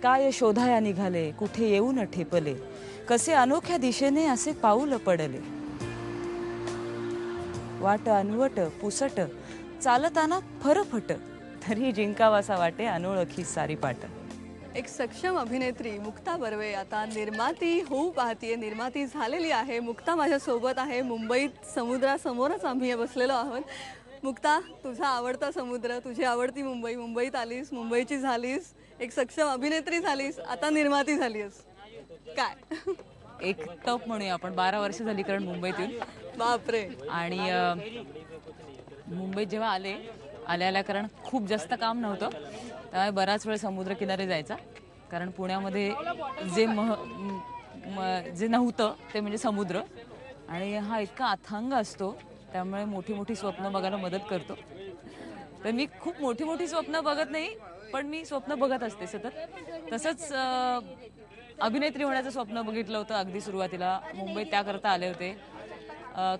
काय शोधाया निघाले, कुठे येऊन ठेपले, कसे अनोख्या दिशेने असे पाऊल पडले. वाट अनवट पुसट चालताना फरफट, तरी जिंकावासा वाटे अनोळखी सारी पाट. एक सक्षम अभिनेत्री मुक्ता बर्वे आता निर्माती होऊ पाहतीये, निर्माती झालेली आहे. मुक्ता माझ्या सोबत आहे. मुंबईत समुद्रासमोरच आम्ही बसलेलो आहोत. मुक्ता, तुझा आवडता समुद्र, तुझी आवडती मुंबई, मुंबईत आलीस, मुंबईची झालीस, एक सक्षम अभिनेत्री झालीस, आता निर्माती झालीस. काय एक तप म्हणूया आपण. 12 वर्ष झाली कारण मुंबईत येऊन. बापरे. आणि मुंबईत जेव्हा आल्या कारण खूप जास्त काम नव्हतं, त्यामुळे बराच वेळ समुद्रकिनारी जायचा. कारण पुण्यामध्ये जे नव्हतं ते म्हणजे समुद्र, आणि हा इतका अथांग असतो, त्यामुळे मोठी मोठी स्वप्न बघायला मदत करतो. तर मी खूप मोठी मोठी स्वप्न बघत नाही, पण मी स्वप्न बघत असते सतत. तसंच अभिनेत्री होण्याचं स्वप्न बघितलं होतं अगदी सुरुवातीला. मुंबईत त्याकरता आले होते,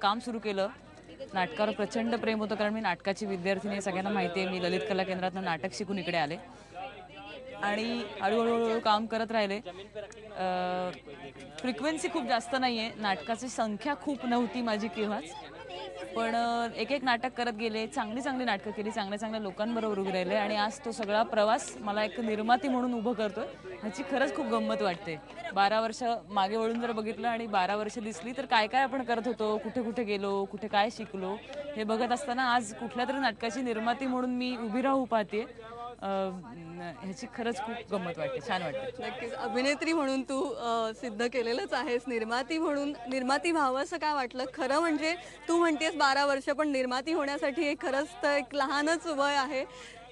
काम सुरू केलं. नाटकावर प्रचंड प्रेम होतं, कारण मी नाटकाची विद्यार्थिनी, सगळ्यांना माहिती आहे. मी ललित कला केंद्रातून नाटक शिकून इकडे आले आणि हळूहळू काम करत राहिले. फ्रिक्वेन्सी खूप जास्त नाही आहे, नाटकाची संख्या खूप नव्हती माझी केव्हाच, पण एक एक नाटक करत गेले, चांगली चांगली नाटकं केली, चांगल्या चांगल्या लोकांबरोबर उभे राहिले. आणि आज तो सगळा प्रवास मला एक निर्माती म्हणून उभं करतोय, ह्याची खरंच खूप गंमत वाटते. 12 वर्ष मागे वळून जर बघितलं आणि 12 वर्ष दिसली तर काय काय आपण करत होतो, कुठे कुठे गेलो, कुठे काय शिकलो, हे बघत असताना आज कुठल्या तरी नाटकाची निर्माती म्हणून मी उभी राहू पाहते. ह्याची खरंच खूप गंमत वाटते, छान वाटते. नक्कीच. अभिनेत्री म्हणून तू सिद्ध केलेलंच आहेस. निर्माती म्हणून निर्माती व्हावं असं काय वाटलं? खरं म्हणजे तू म्हणतेस 12 वर्ष, पण निर्माती होण्यासाठी एक खरंच तर एक लहानच वय आहे.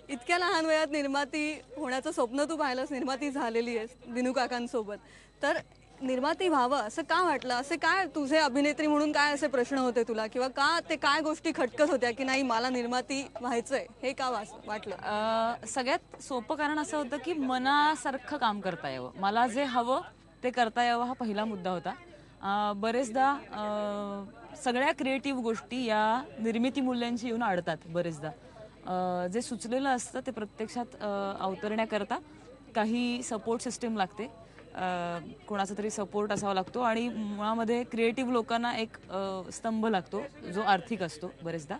इतक्या लहान वयात निर्माती होण्याचं स्वप्न तू पाहिलंस, निर्माती झालेली आहेस दिनू काकांसोबत. तर निर्माती व्हावं असं का वाटलं? असे काय तुझे अभिनेत्री म्हणून काय असे प्रश्न होते तुला, किंवा का ते काय गोष्टी खटकत होत्या की नाही मला निर्माती व्हायचंय, हे का वाटलं? सगळ्यात सोपं कारण असं होतं की मनासारखं काम करता यावं, मला जे हवं ते करता यावं, हा पहिला मुद्दा होता. बरेचदा सगळ्या क्रिएटिव्ह गोष्टी या निर्मिती मूल्यांशी येऊन अडतात. बरेचदा जे सुचलेलं असतं ते प्रत्यक्षात अवतरण्याकरता काही सपोर्ट सिस्टीम लागते, कोणाचा तरी सपोर्ट असावा लागतो. आणि मुळामध्ये क्रिएटिव्ह लोकांना एक स्तंभ लागतो जो आर्थिक असतो. बरेचदा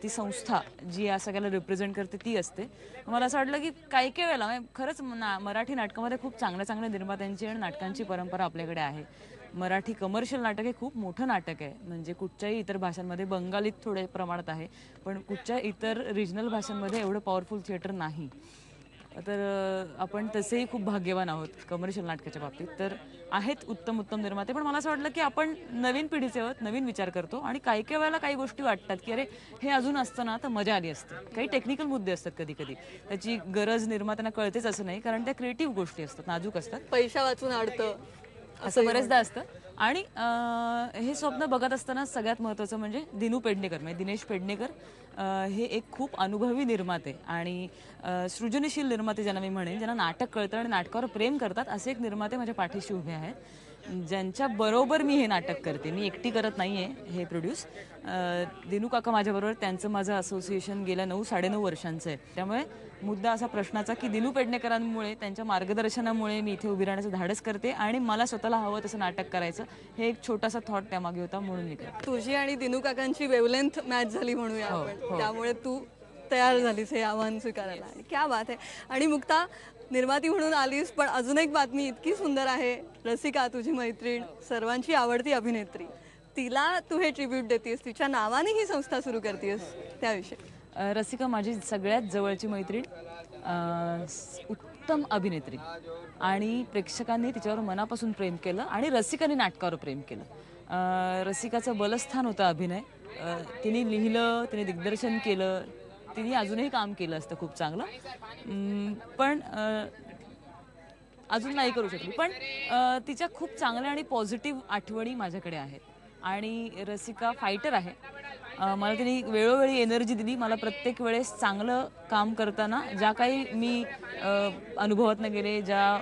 ती संस्था जी या सगळ्याला रिप्रेझेंट करते ती असते. मला असं वाटलं की काही काही वेळेला खरंच मराठी नाटकामध्ये खूप चांगल्या चांगल्या निर्मात्यांची आणि नाटकांची परंपरा आपल्याकडे आहे. मराठी कमर्शियल नाटक हे खूप मोठं नाटक आहे, म्हणजे कुठच्याही इतर भाषांमध्ये, बंगालीत थोड्या प्रमाणात आहे, पण कुठच्या इतर रिजनल भाषांमध्ये एवढं पॉवरफुल थिएटर नाही. तर आपण तसेही खूप भाग्यवान आहोत कमर्शियल नाटकाच्या बाबतीत. तर आहेत उत्तम उत्तम निर्माते, पण मला असं वाटलं की आपण नवीन पिढीचे आहोत, नवीन विचार करतो, आणि काही काही वेळेला काही गोष्टी वाटतात की अरे हे अजून असतं ना तर मजा आली असते. काही टेक्निकल मुद्दे असतात, कधी कधी त्याची गरज निर्मात्यांना कळतेच असं नाही, कारण त्या क्रिएटिव्ह गोष्टी असतात, नाजूक असतात, पैसा वाचून अडतं असं बरेचदा असतं. आणि हे स्वप्न बघत असताना सगळ्यात महत्त्वाचं म्हणजे दिनू पेडणेकर, म्हणजे दिनेश पेडणेकर, हे एक खूप अनुभवी निर्माते आणि सृजनशील निर्माते ज्यांना मी म्हणेन, ज्यांना नाटक कळतं आणि नाटकावर प्रेम करतात, असे एक निर्माते माझ्या पाठीशी उभे आहेत, ज्यांच्या बरोबर मी हे नाटक करते. मी एकटी करत नाही आहे हे प्रोड्यूस. दिनू काका माझ्याबरोबर, त्यांचं माझं असोसिएशन गेल्या 9-9.5 वर्षांचं आहे. त्यामुळे मुद्दा असा प्रश्नाचा की दिनू पेडणेकरांमुळे, त्यांच्या मार्गदर्शनामुळे मी इथे उभी राहण्याचं धाडस करते आणि मला स्वतःला हवं तसं नाटक करायचं, हे एक छोटासा थॉट त्यामागे होता, म्हणून मी करते. तुझी आणि दिनू काकांची वेवलेंथ मॅच झाली म्हणूया आपण, त्यामुळे तू तयार झालीस हे आव्हान स्वीकारायला. क्या बात आहे. आणि मुक्ता, निर्माती म्हणून आलीस, पण अजून एक बातमी इतकी सुंदर आहे. रसिका, तुझी मैत्रीण, सर्वांची आवडती अभिनेत्री, तिला तू हे ट्रिब्यूट देतेस, तिच्या नावाने ही संस्था सुरू करतेस, त्याविषयी. रसिका माझी सगळ्यात जवळची मैत्रीण, उत्तम अभिनेत्री, आणि प्रेक्षकांनी तिच्यावर मनापासून प्रेम केलं आणि रसिकांनी नाटकावर प्रेम केलं. रसिकाचं बलस्थान होतं अभिनय. तिने लिहिलं, तिने दिग्दर्शन केलं, तिने अजूनही काम केलं असतं खूप चांगलं, पण अजून नाही करू शकली. पण तिच्या खूप चांगल्या आणि पॉझिटिव्ह आठवणी माझ्याकडे आहेत. आणि रसिका फायटर आहे. मला तिने वेळोवेळी एनर्जी दिली. मला प्रत्येक वेळेस चांगलं काम करताना ज्या काही मी अनुभवातनं गेले, ज्या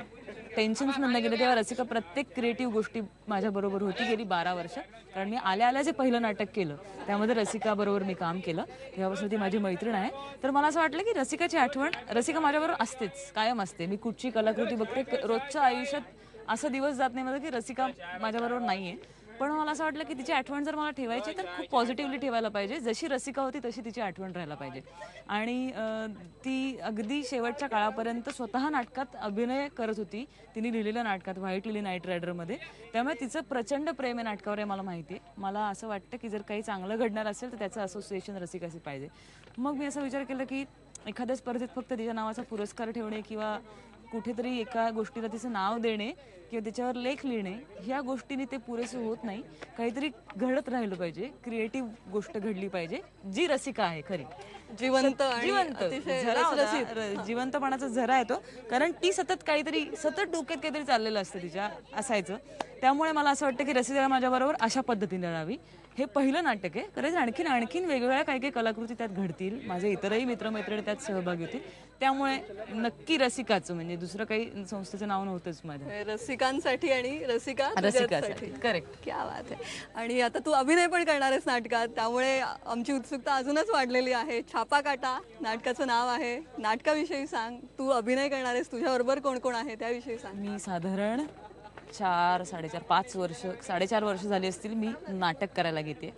टेन्शन्स मधनं गेले तेव्हा रसिका प्रत्येक क्रिएटिव्ह गोष्टी माझ्याबरोबर होती गेली 12 वर्ष. कारण मी आल्या आल्या जे पहिलं नाटक केलं त्यामध्ये रसिका बरोबर मी काम केलं, तेव्हापासून ती माझी मैत्रीण आहे. तर मला असं वाटलं की रसिकाची आठवण, रसिका माझ्याबरोबर असतेच, कायम असते. मी कुठची कलाकृती बघते, रोजच्या आयुष्यात असं दिवस जात नाही माझं की रसिका माझ्याबरोबर नाहीये. पण मला असं वाटलं की तिची आठवण जर मला ठेवायची तर खूप पॉझिटिव्हली ठेवायला पाहिजे. जशी रसिका होती तशी तिची आठवण राहायला पाहिजे. आणि ती अगदी शेवटच्या काळापर्यंत स्वतः नाटकात अभिनय करत होती. तिने लिहिलेल्या नाटकात व्हाईट लिली नाईट रायडरमध्ये. त्यामुळे तिचं प्रचंड प्रेम आहे नाटकावर, आहे मला माहिती आहे. मला असं वाटतं की जर काही चांगलं घडणार असेल तर त्याचं असोसिएशन रसिकाशी पाहिजे. मग मी असा विचार केला की एखाद्या स्पर्धेत फक्त तिच्या नावाचा पुरस्कार ठेवणे किंवा कुठेतरी एका गोष्टीला तिचं नाव देणे किंवा त्याच्यावर लेख लिहिणे, ह्या गोष्टीने ते पुरेसे होत नाही. काहीतरी घडत राहिलं पाहिजे, क्रिएटिव्ह गोष्ट घडली पाहिजे जी रसिका आहे खरी, जिवंत जिवंत झरा होता, जिवंतपणाचा झरा येतो. कारण ती सतत डोक्यात काहीतरी चाललेलं असतं तिच्या, असायचं. त्यामुळे मला असं वाटतं की रसिका माझ्याबरोबर अशा पद्धतीने राहावी. हे पहिलं नाटक आहे, खरंच आणखीन वेगवेगळ्या काही कलाकृती त्यात घडतील. माझे इतरही मित्रमैत्रिणी त्यात सहभागी होतील. त्यामुळे नक्की रसिकाचं, म्हणजे दुसरं काही संस्थेचं नाव नव्हतंच माझ्या. रसिकांसाठी आणि रसिकासाठी. करेक्ट. क्या बात आहे. आणि आता तू अभिनय पण करणार आहेस नाटकात, त्यामुळे आमची उत्सुकता अजूनच वाढलेली आहे. छापा काटा नाटकाचं नाव आहे. नाटकाविषयी सांग. तू अभिनय करणार आहेस, तुझ्याबरोबर कोण कोण आहे त्याविषयी सांग. मी साधारण 4-4.5 वर्ष झाली असतील मी नाटक करायला घेते.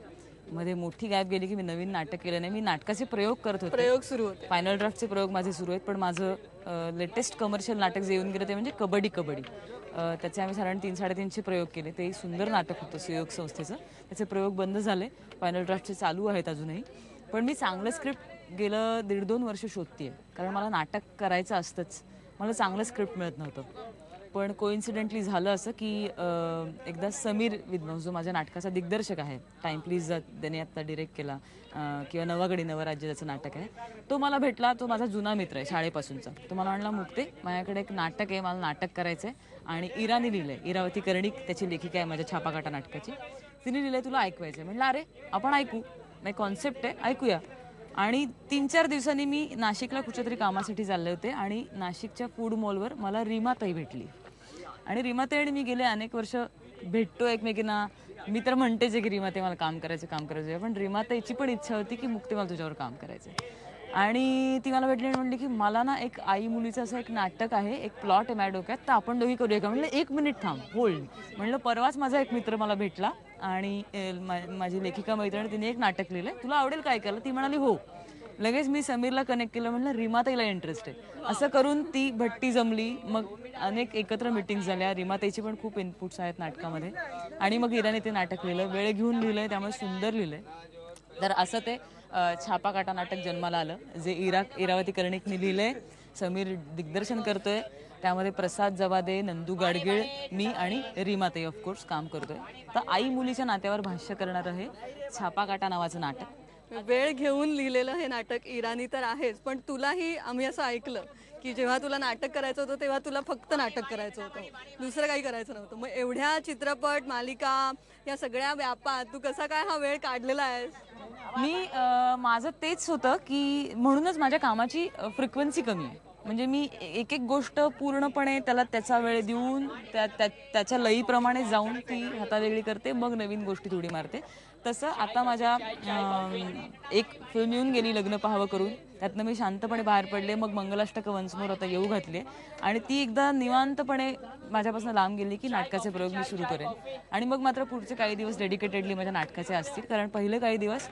मध्ये मोठी गॅप गेली की मी नवीन नाटक केलं नाही. मी नाटकाचे प्रयोग करत होते, प्रयोग सुरू होते, फायनल ड्राफ्टचे प्रयोग माझे सुरू आहेत. पण माझं लेटेस्ट कमर्शियल नाटक जे येऊन गेलं ते म्हणजे कबड्डी. त्याचे आम्ही साधारण 3-3.5 प्रयोग केले. ते सुंदर नाटक होतं सुयोग संस्थेचं. त्याचे प्रयोग बंद झाले, फायनल ड्राफ्टचे चालू आहेत अजूनही. पण मी चांगलं स्क्रिप्ट गेलं 1.5-2 वर्ष शोधतेय, कारण मला नाटक करायचं असतंच. मला चांगलं स्क्रिप्ट मिळत नव्हतं. पण कोइन्सिडेंटली झालं असं की एकदा समीर विद्वांस, जो माझ्या नाटकाचा दिग्दर्शक आहे, टाइम प्लीज त्याने आता डिरेक्ट केला, किंवा नवागडी नवराज्य ज्याचं नाटक आहे, तो मला भेटला. तो माझा जुना मित्र आहे शाळेपासूनचा. तो मला म्हणला, मुक्ते माझ्याकडे एक नाटक आहे, मला नाटक करायचं आहे आणि इराने लिहिलंय, इरावती कर्णिक त्याची लेखिका आहे माझ्या छापाकाटा नाटकाची, तिने लिहिलंय, तुला ऐकवायचं आहे. म्हटलं अरे आपण ऐकू, नाही कॉन्सेप्ट आहे, ऐकूया. आणि 3-4 दिवसांनी मी नाशिकला कुठच्यातरी कामासाठी चालले होते आणि नाशिकच्या फूड मॉलवर मला रीमाताई भेटली. आणि रीमाताई आणि मी गेले अनेक वर्ष भेटतो एकमेकींना. मी तर म्हणतेच की रीमाताई मला काम करायचं, पण रीमाताईची पण इच्छा होती की मुक्ती मला तुझ्यावर काम करायचं. आणि ती मला भेटली आणि म्हणली की मला ना एक आई मुलीचं असं एक नाटक आहे, एक प्लॉट आहे माझ्या डोक्यात, तर आपण दोघी करूया का. म्हणलं 1 मिनिट थांब, होल्ड. म्हणलं परवाच माझा एक मित्र मला भेटला आणि माझी लेखिका मैत्रीण, तिने एक नाटक लिहिलंय, तुला आवडेल काय केलं. ती म्हणाली हो. लगेच मी समीरला कनेक्ट केलं, म्हणलं रीमाताईला इंटरेस्ट आहे. असं करून ती भट्टी जमली. मग अनेक एकत्र मिटिंग्स झाल्या. रीमाताईची पण खूप इनपुट्स आहेत नाटकामध्ये. आणि मग इराने ते नाटक लिहिलं, वेळ घेऊन लिहिलंय, त्यामुळे सुंदर लिहिलंय. तर असं ते छापा काटा नाटक जन्माला आलं, जे इरावती कर्णिकने लिहिलंय. समीर दिग्दर्शन करतोय. त्यामध्ये प्रसाद जवादे, नंदू गाडगीळ, मी आणि रीमाताई ऑफकोर्स काम करतोय. तर आई मुलीच्या नात्यावर भाष्य करणारं हे छापा काटा नावाचं नाटक. वेळ घेऊन लिहिलेलं हे नाटक इराणी तर आहेच, पण तुलाही आम्ही असं ऐकलं की जेव्हा तुला नाटक करायचं होतं तेव्हा तुला फक्त नाटक करायचं होतं, दुसरं काही करायचं नव्हतं. मग एवढ्या चित्रपट, मालिका, या सगळ्या व्यापात तू कसा काय हा वेळ काढलेला आहेस? मी माझं तेच होतं की म्हणूनच माझ्या कामाची फ्रिक्वेन्सी कमी आहे. म्हणजे मी एक गोष्ट पूर्णपणे त्याला त्याचा वेळ देऊन त्याच्या लईप्रमाणे जाऊन ती हातावेगळी करते, मग नवीन गोष्टी थोडी मारते. तसं आता माझ्या एक फिल्म येऊन गेली, लग्न पाहावं करून, त्यातनं मी शांतपणे बाहेर पडले. मग मंगलाष्टक वन्स मोर आता येऊ घातले आणि ती एकदा निवांतपणे माझ्यापासून लांब गेली की नाटकाचे प्रयोग मी सुरू करेन. आणि मग मात्र पुढचे काही दिवस डेडिकेटेडली माझ्या नाटकाचे असतील, कारण पहिले काही दिवस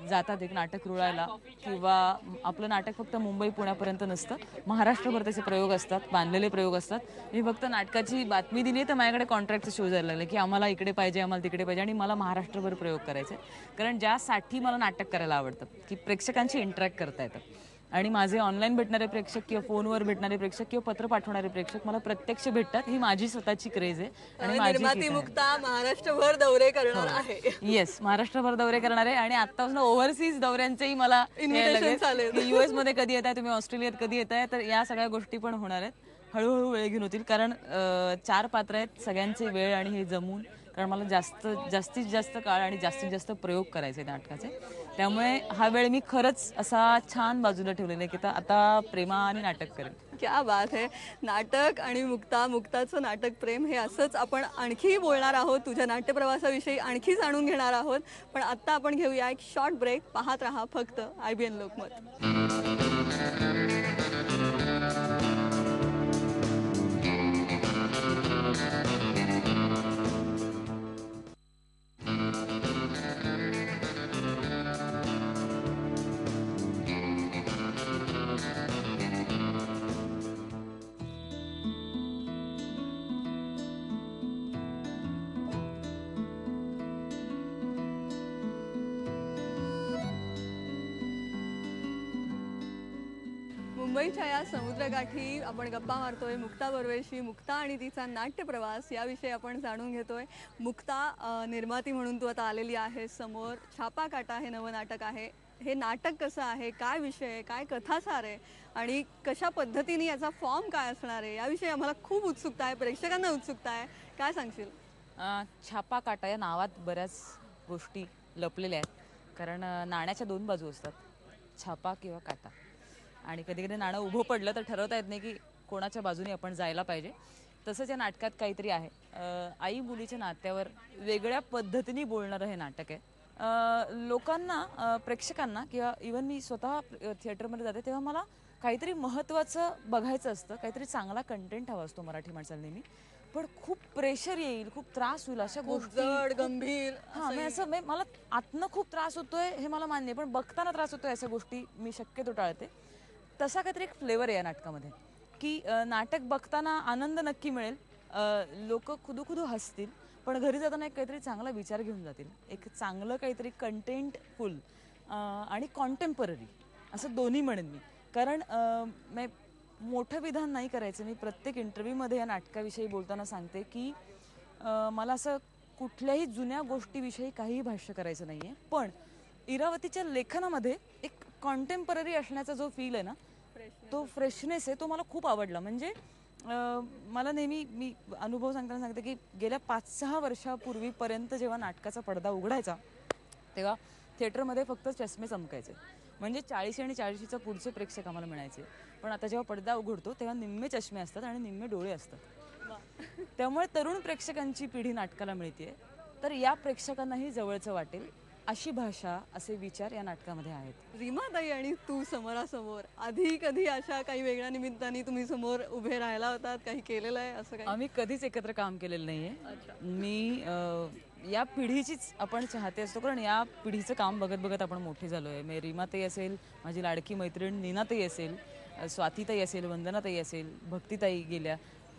जातात एक नाटक रुळायला, किंवा आपलं नाटक फक्त मुंबई पुण्यापर्यंत नसतं, महाराष्ट्रभर त्याचे प्रयोग असतात, बांधलेले प्रयोग असतात. मी फक्त नाटकाची बातमी दिली तर माझ्याकडे कॉन्ट्रॅक्टचं शो जायला लागले की आम्हाला इकडे पाहिजे, आम्हाला तिकडे पाहिजे, आणि मला महाराष्ट्रभर प्रयोग करायचे. कारण ज्यासाठी मला नाटक करायला आवडतं की प्रेक्षकांशी इंटरॅक्ट करता येतं. आणि माझे ऑनलाईन भेटणारे प्रेक्षक किंवा फोनवर भेटणारे प्रेक्षक किंवा पत्र पाठवणारे प्रेक्षक मला प्रत्यक्ष भेटतात. ही माझी स्वतःची क्रेज आहे. आणि निर्माती मुक्ता महाराष्ट्रभर दौरे करणार आहे. येस, महाराष्ट्रभर दौरे करणार आहे. आणि आतापासून ओव्हरसीज दौऱ्यांचेही मला US मध्ये कधी येत आहे, तुम्ही ऑस्ट्रेलियात कधी येत आहे, तर या सगळ्या गोष्टी पण होणार आहेत. हळूहळू वेळ घेऊन होतील, कारण 4 पात्र आहेत, सगळ्यांचे वेळ आणि हे जमून, कारण मला जास्तीत जास्त काळ आणि जास्तीत जास्त प्रयोग करायचे नाटकाचे. त्यामुळे हा वेळ मी खरंच असा छान बाजूला ठेवलेला आहे की आता प्रेमाने नाटक करेन. क्या बात आहे. नाटक आणि मुक्ताचं नाटक प्रेम हे असंच आपण आणखी बोलणार आहोत, तुझ्या नाट्यप्रवासाविषयी आणखी जाणून घेणार आहोत. पण आत्ता आपण घेऊया एक शॉर्ट ब्रेक. पाहत राहा फक्त IBN लोकमत. मुंबईच्या या समुद्रकाठी आपण गप्पा मारतोय मुक्ता बर्वेशी. मुक्ता आणि तिचा नाट्यप्रवास याविषयी आपण जाणून घेतोय. मुक्ता, निर्माती म्हणून तू आता आलेली आहे समोर. छापा काटा हे नवं नाटक आहे. हे नाटक कसं आहे, काय विषय आहे, काय कथासार आहे आणि कशा पद्धतीने याचा फॉर्म काय असणार आहे याविषयी आम्हाला खूप उत्सुकता आहे, प्रेक्षकांना उत्सुकता आहे. काय सांगशील? छापा काटा या नावात बऱ्याच गोष्टी लपलेल्या आहेत. कारण नाण्याच्या दोन बाजू असतात, छापा किंवा काटा. आणि कधी कधी नाणं उभं पडलं तर ठरवता येत नाही की कोणाच्या बाजूने आपण जायला पाहिजे. तसंच या नाटकात काहीतरी आहे. आई मुलीच्या नात्यावर वेगळ्या पद्धतीने बोलणारं हे नाटक आहे. लोकांना, प्रेक्षकांना किंवा इवन मी स्वतः थिएटरमध्ये जाते तेव्हा मला काहीतरी महत्त्वाचं बघायचं असतं, काहीतरी चांगला कंटेंट हवा असतो मराठी माणसाला नेहमी. पण खूप प्रेशर येईल, खूप त्रास होईल अशा गोष्टी, जड गंभीर. मला आतनं खूप त्रास होतोय हे मला मान्य आहे, पण बघताना त्रास होतोय अशा गोष्टी मी शक्यतो टाळते. तसा काहीतरी एक फ्लेवर आहे या नाटकामध्ये की नाटक बघताना आनंद नक्की मिळेल, लोक खुदू हसतील, पण घरी जाताना एक काहीतरी चांगला विचार घेऊन जातील. एक चांगलं काहीतरी कंटेंटफुल आणि कॉन्टेम्पररी असं दोन्ही म्हणेन मी. कारण मोठं विधान नाही करायचं. मी प्रत्येक इंटरव्ह्यूमध्ये या नाटकाविषयी बोलताना सांगते की मला असं कुठल्याही जुन्या गोष्टीविषयी काहीही भाष्य करायचं नाही आहे. पण इरावतीच्या लेखनामध्ये एक कॉन्टेम्पररी असण्याचा जो फील आहे ना, तो फ्रेशनेस आहे, तो मला खूप आवडला. म्हणजे मला नेहमी, मी अनुभव सांगताना सांगते की गेल्या 5-6 वर्षापूर्वीपर्यंत जेव्हा नाटकाचा पडदा उघडायचा तेव्हा थिएटरमध्ये फक्त चष्मे चमकायचे. म्हणजे 40 आणि 40च्या पुढचे प्रेक्षक आम्हाला मिळायचे. पण आता जेव्हा पडदा उघडतो तेव्हा निम्मे चष्मे असतात आणि निम्मे डोळे असतात. त्यामुळे तरुण प्रेक्षकांची पिढी नाटकाला मिळते. तर या प्रेक्षकांनाही जवळचं वाटेल अशी भाषा, असे विचार या नाटकामध्ये आहेत. रीमाताई आणि तू समोरासमोर, आधी कधी अशा काही वेगळ्या निमित्ताने तुम्ही समोर उभे राहिला होतात, काही केलेलं आहे असं काही? आम्ही कधीच एकत्र काम केलेलं नाहीये. मी या पिढीचीच आपण चाहते असतो, कारण या पिढीचं काम बघत बघत आपण मोठे झालोय. मी रीमाताई असेल, माझी लाडकी मैत्रीण नीनाताई असेल, स्वातीताई असेल, वंदनाताई असेल, भक्तिताई गेल्या,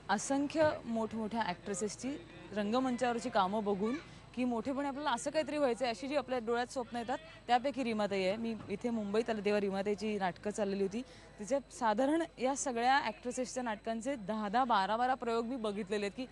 असंख्य मोठमोठ्या ॲक्ट्रेसेसची रंगमंचावरची कामं बघून की मोठेपणे आपल्याला असं काहीतरी व्हायचं आहे अशी जी आपल्या डोळ्यात स्वप्न येतात, त्यापैकी रीमाताई आहे. मी इथे मुंबईत आले तेव्हा रीमाताईची नाटकं चाललेली होती. तिचे साधारण या सगळ्या ॲक्ट्रेसेसच्या नाटकांचे 10-10, 12-12 प्रयोग मी बघितलेले आहेत की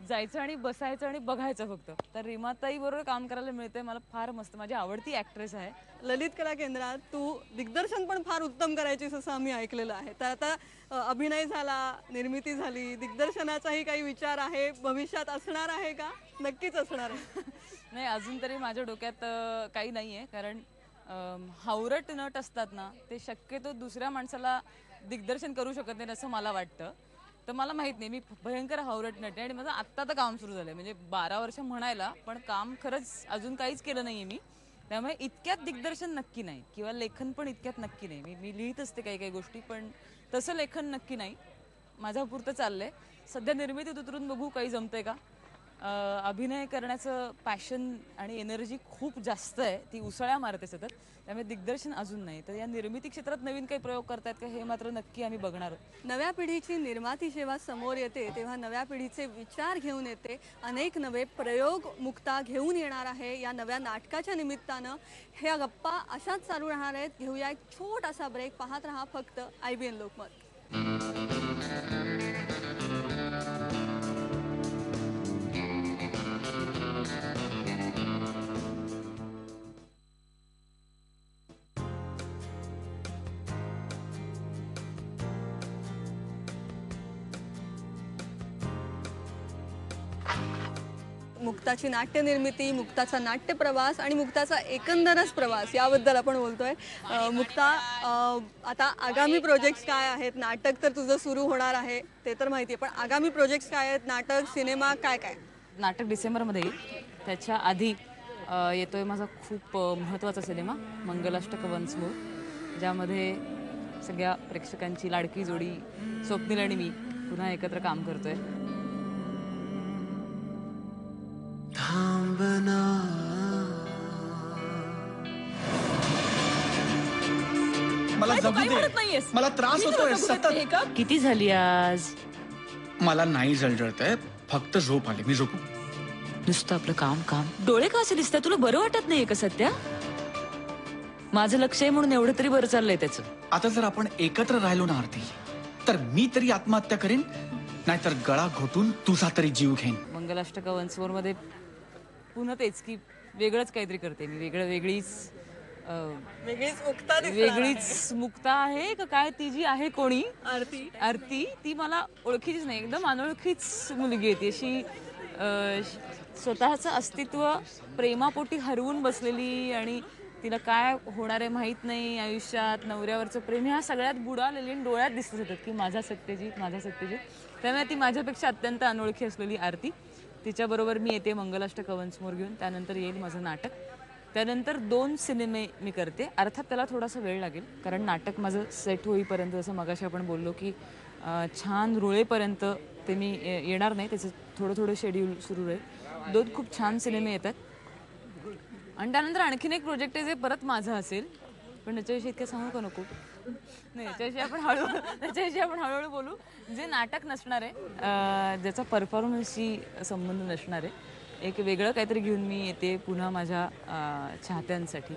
जायचं आणि बसायचं आणि बघायचं फक्त. तर रीमाताई बरोबर काम करायला मिळतंय, मला फार मस्त. माझी आवडती ॲक्ट्रेस आहे. ललित कला केंद्रात तू दिग्दर्शन पण फार उत्तम करायचीस असं आम्ही ऐकलेलं आहे. तर आता अभिनय झाला, निर्मिती झाली, दिग्दर्शनाचाही काही विचार आहे, भविष्यात असणार आहे का? नक्कीच असणार आहे. नाही, अजून तरी माझ्या डोक्यात काही नाही आहे. कारण हावरट नट असतात ना, ते शक्यतो दुसऱ्या माणसाला दिग्दर्शन करू शकत नाही असं मला वाटतं. तर मला माहीत नाही, मी भयंकर हावरट नट आहे आणि माझं आत्ता तर काम सुरू झालं आहे. म्हणजे 12 वर्ष म्हणायला, पण काम खरंच अजून काहीच केलं नाही आहे मी. त्यामुळे इतक्यात दिग्दर्शन नक्की नाही किंवा लेखन पण इतक्यात नक्की नाही. मी लिहित असते काही काही गोष्टी, पण तसं लेखन नक्की नाही. माझ्यापुरतं चाललं आहे. सध्या निर्मितीत उतरून बघू काही जमतंय का. अभिनय करण्याचं पॅशन आणि एनर्जी खूप जास्त आहे, ती उसळ्या मारते सतत. त्यामुळे दिग्दर्शन अजून नाही. तर या निर्मिती क्षेत्रात नवीन काही प्रयोग करतायत का हे मात्र नक्की आम्ही बघणार आहोत. नव्या पिढीची निर्माती जेव्हा समोर येते तेव्हा नव्या पिढीचे विचार घेऊन येते. अनेक नवे प्रयोग मुक्ता घेऊन येणार आहे या नव्या नाटकाच्या निमित्तानं. ह्या गप्पा अशाच चालू राहणार आहेत. घेऊया एक छोटासा ब्रेक. पाहत रहा फक्त IBN लोकमत. मुक्ताची नाट्यनिर्मिती, मुक्ताचा नाट्यप्रवास आणि मुक्ताचा एकंदरच प्रवास याबद्दल आपण बोलतोय. मुक्ता, आता आगामी प्रोजेक्ट्स काय आहेत? नाटक तर तुझं सुरू होणार आहे ते तर माहिती आहे, पण आगामी प्रोजेक्ट्स काय आहेत? नाटक, सिनेमा, काय काय? नाटक डिसेंबरमध्ये येईल. त्याच्या आधी येतोय माझा खूप महत्त्वाचा सिनेमा मंगलाष्टक वन्स मोर, ज्यामध्ये सगळ्या प्रेक्षकांची लाडकी जोडी स्वप्नील आणि मी पुन्हा एकत्र काम करतोय. मला जगू दे. मला त्रास होतोय सतत. किती झाली आज? मला नाही जळजळतंय, फक्त झोप आली. मी झोपू? नुसतं आपलं काम काम. डोळे का असे दिसतात? तुला बरं वाटत नाहीये का सध्या? माझं लक्ष आहे म्हणून एवढं तरी बरं चाललंय त्याचं. आता जर आपण एकत्र राहिलो ना आरती, तर मी तरी आत्महत्या करेन, नाहीतर गळा घोटून तुझा तरी जीव घेईन. मंगलाष्टक वन्स मोर मध्ये पुन्हा तेच की वेगळंच काहीतरी करते मी. वेगळीच वेगळीच मुक्ता आहे का काय? ती जी आहे कोणी आरती, ती मला ओळखीचीच नाही. एकदम अनोळखीच मुलगी आहे ती. अशी स्वतःचं अस्तित्व प्रेमापोटी हरवून बसलेली आणि तिला काय होणार आहे माहीत नाही आयुष्यात. नवऱ्यावरचं प्रेम ह्या सगळ्यात बुडालेली आणि डोळ्यात दिसत होतं की माझा सत्यजित, माझा सत्यजित. त्यामुळे ती माझ्यापेक्षा अत्यंत अनोळखी असलेली आरती. तिच्याबरोबर मी येते मंगलाष्टक वन्स मोर घेऊन. त्यानंतर येईल माझं नाटक. त्यानंतर 2 सिनेमे मी करते. अर्थात त्याला थोडासा वेळ लागेल, कारण नाटक माझं सेट होईपर्यंत, जसं मगाशी आपण बोललो की छान रुळेपर्यंत ते मी येणार नाही. त्याचं थोडं शेड्यूल सुरू राहील. 2 खूप छान सिनेमे येतात आणि त्यानंतर आणखीन एक प्रोजेक्ट आहे जे परत माझं असेल, पण त्याच्याविषयी इतकं सांगू का नको? नाही, त्याच्याविषयी आपण हळूहळू बोलू. जे नाटक नसणार आहे, ज्याचा परफॉर्मन्सशी संबंध नसणार आहे. एक वेगळं काहीतरी घेऊन मी येते पुन्हा माझ्या चाहत्यांसाठी.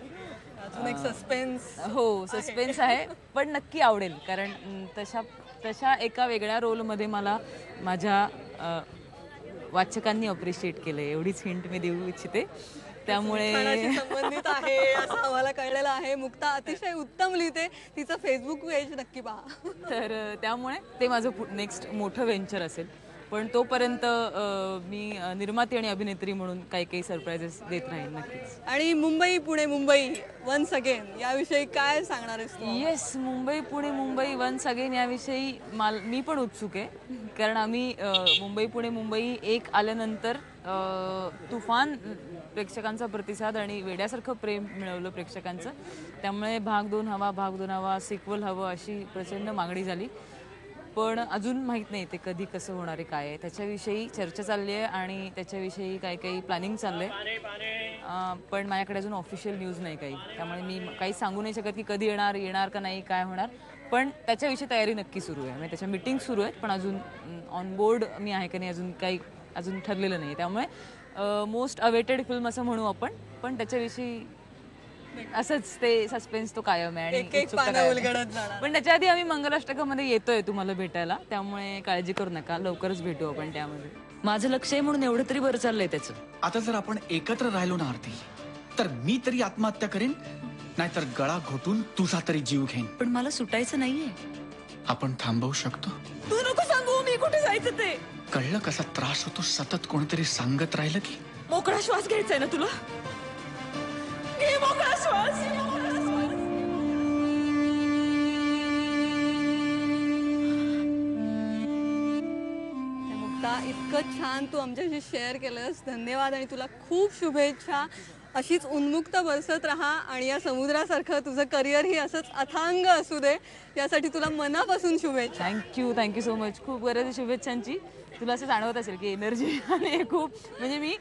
अजून एक सस्पेन्स. हो, सस्पेन्स आहे, पण नक्की आवडेल, कारण तशा एका वेगळ्या रोलमध्ये मला माझ्या वाचकांनी अप्रिशिएट केलंय. एवढीच हिंट मी देऊ इच्छिते. त्यामुळे संबंधित आहे असं आम्हाला कळलेलं आहे. मुक्ता अतिशय उत्तम लिहिते. तिचं फेसबुक पेज नक्की पहा. तर त्यामुळे ते माझं नेक्स्ट मोठं व्हेंचर असेल. पण तोपर्यंत मी निर्माती आणि अभिनेत्री म्हणून काही सरप्राइजेस देत राहील नक्कीच. आणि मुंबई पुणे मुंबई वन्स अगेन याविषयी काय सांगणार आहेस तू? Yes, Mumbai Pune Mumbai once again याविषयी मी पण उत्सुक आहे, कारण आम्ही मुंबई पुणे मुंबई 1 आल्यानंतर तुफान प्रेक्षकांचा प्रतिसाद आणि वेड्यासारखं प्रेम मिळवलं प्रेक्षकांचं. त्यामुळे भाग 2 हवा, सिक्वल हवं अशी प्रचंड मागणी झाली. पण अजून माहीत नाही ते कधी कसं होणार आहे, काय आहे. त्याच्याविषयी चर्चा चालली आहे आणि त्याच्याविषयी काही प्लॅनिंग चाललं आहे. पण माझ्याकडे अजून ऑफिशियल न्यूज नाही काही, त्यामुळे मी काही सांगू नाही शकत की कधी येणार का नाही, काय होणार. पण त्याच्याविषयी तयारी नक्की सुरू आहे. म्हणजे त्याच्या मीटिंग सुरू आहेत, पण अजून ऑन बोर्ड मी आहे का नाही अजून ठरलेलं नाही. त्यामुळे मोस्ट अवेटेड फिल्म असं म्हणू आपण, पण त्याच्याविषयी असंच ते सस्पेन्स तो कायम आहे आणि पण त्याच्या आधी आम्ही मंगलाष्टकामध्ये येतोय तुम्हाला भेटायला. त्यामुळे काळजी करू नका, लवकरच भेटू आपण त्यामध्ये. माझं लक्ष आहे म्हणून एवढं तरी बरं चाललंय त्याचं. आता जर आपण एकत्र राहिलो ना आरती, तर मी तरी आत्महत्या करेन, नाहीतर गळा घोटून तुझा तरी जीव घेईन. पण मला सुटायचं नाहीये. आपण थांबवू शकतो. तू नको सांगू मी कुठे जायचं ते. कळलं कसा त्रास होतो सतत कोणतरी सांगत राहिलं की? मोकळा श्वास घ्यायचा आहे ना तुला? घे मोकळा श्वास. मुक्ता, इतकं छान तू आमच्याशी शेअर केलंस. धन्यवाद आणि तुला खूप शुभेच्छा. अशीच उन्मुक्त बरसत राहा आणि या समुद्रासारखं तुझं करिअर ही असंच अथांग असू दे, यासाठी तुला मनापासून शुभेच्छा. Thank you so much. खूप गरज आहे शुभेच्छांची. तुला असं जाणवत असेल की एनर्जी आणि खूप, म्हणजे मी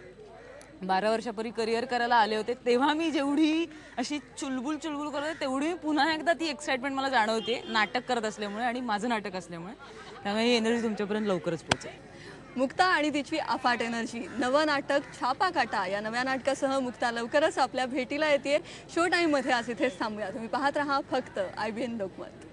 12 वर्षापूर्वी करिअर करायला आले होते तेव्हा मी जेवढी अशी चुलबुल करत होते, तेवढी मी पुन्हा एकदा ती एक्साइटमेंट मला जाणवते नाटक करत असल्यामुळे आणि माझं नाटक असल्यामुळे. त्यामुळे ही एनर्जी तुमच्यापर्यंत लवकरच पोहोचेल. मुक्ता आणि तिची अफाट एनर्जी. नवं नाटक छापा काटा या नव्या नाटकासह मुक्ता लवकरच आपल्या भेटीला येते. शो टाईममध्ये आज इथेच थांबूया. तुम्ही पाहत राहा फक्त IBN लोकमत.